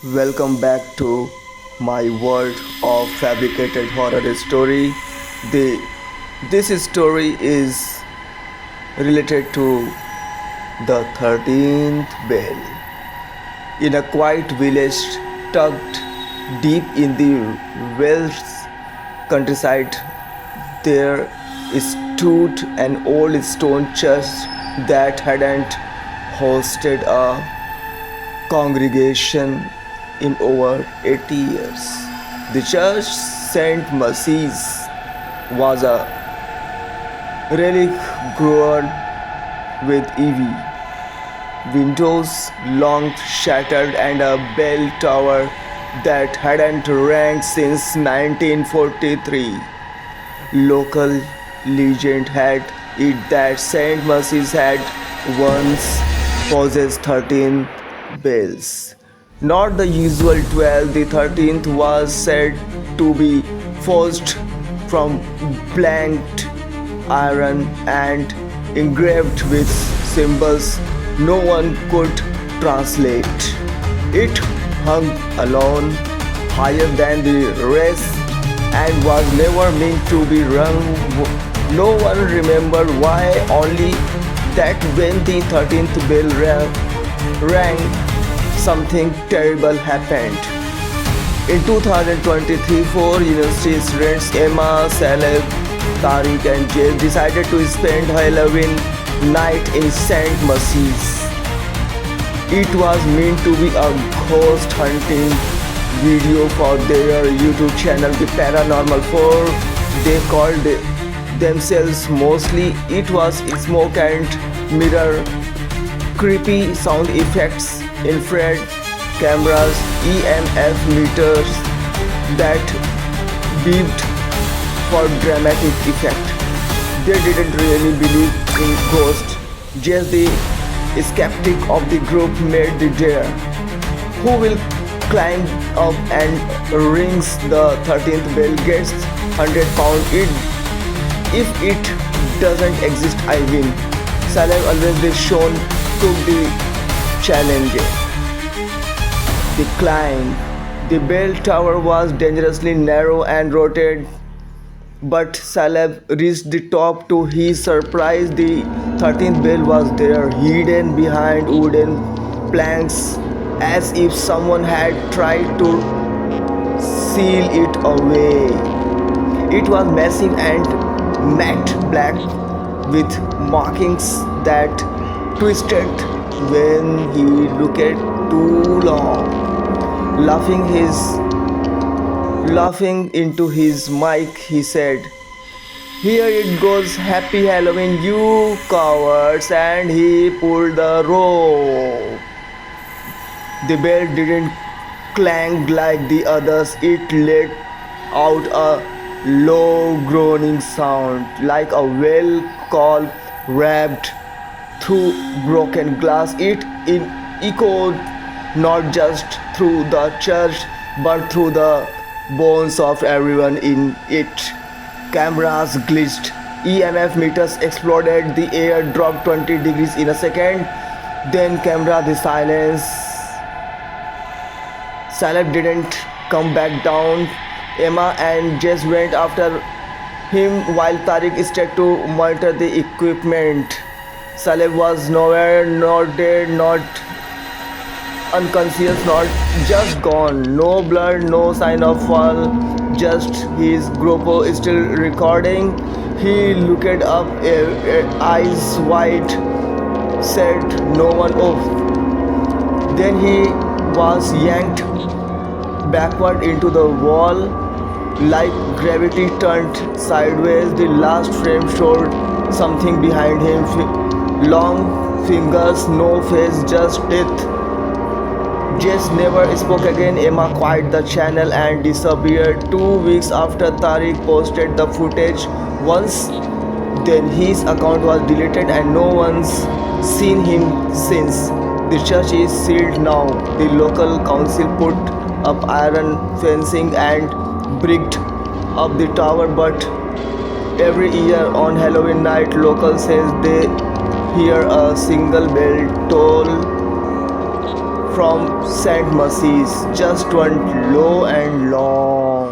Welcome back to my world of fabricated horror story. The this story is related to the 13th bell. In a quiet village tucked deep in the Wales countryside, there stood an old stone church that hadn't hosted a congregation in over 80 years. The church St. Mercy's was a relic grown with ivy, windows long shattered, and a bell tower that hadn't rang since 1943. Local legend had it that St. Mercy's had once possessed 13 bells. Not the usual 12, the 13th was said to be forged from blanked iron and engraved with symbols no one could translate. It hung alone, higher than the rest, and was never meant to be rung. No one remembered why, only that when the 13th bell rang, something terrible happened. In 2023, four university students Emma, Saleh, Tariq and Jay decided to spend Halloween night in St. Mercy's. It was meant to be a ghost hunting video for their YouTube channel, The Paranormal 4. They called themselves mostly. It was smoke and mirror, creepy sound effects, infrared cameras, EMF meters that beeped for dramatic effect. They didn't really believe in ghosts, just the skeptic of the group made the dare. Who will climb up and rings the 13th bell gets £100 if it doesn't exist, I win. Salem always shown took the challenge. The climb. The bell tower was dangerously narrow and rotated, but Saleh reached the top. To his surprise, the 13th bell was there, hidden behind wooden planks, as if someone had tried to seal it away. It was massive and matte black with markings that twisted when he looked too long. Laughing into his mic, he said, "Here it goes, happy Halloween, you cowards!" And he pulled the rope. The bell didn't clang like the others. It let out a low groaning sound, like a whale call wrapped through broken glass. It echoed not just through the church but through the bones of everyone in it. Cameras glitched, EMF meters exploded, the air dropped 20 degrees in a second. Then camera the silence. Saleh didn't come back down. Emma and Jess went after him while Tariq stayed to monitor the equipment. Saleh was nowhere, not dead, not unconscious, not just gone. No blood, no sign of fall, just his GoPro still recording. He looked up, eyes wide, said no one off. Then he was yanked backward into the wall, like gravity turned sideways. The last frame showed something behind him. Long fingers, no face, just teeth. Jess never spoke again. Emma quit the channel and disappeared 2 weeks after Tariq posted the footage once. Then his account was deleted and no one's seen him since. The church is sealed now. The local council put up iron fencing and bricked up the tower, but every year on Halloween night, locals says they hear a single bell toll from Saint Macy's just went low and long.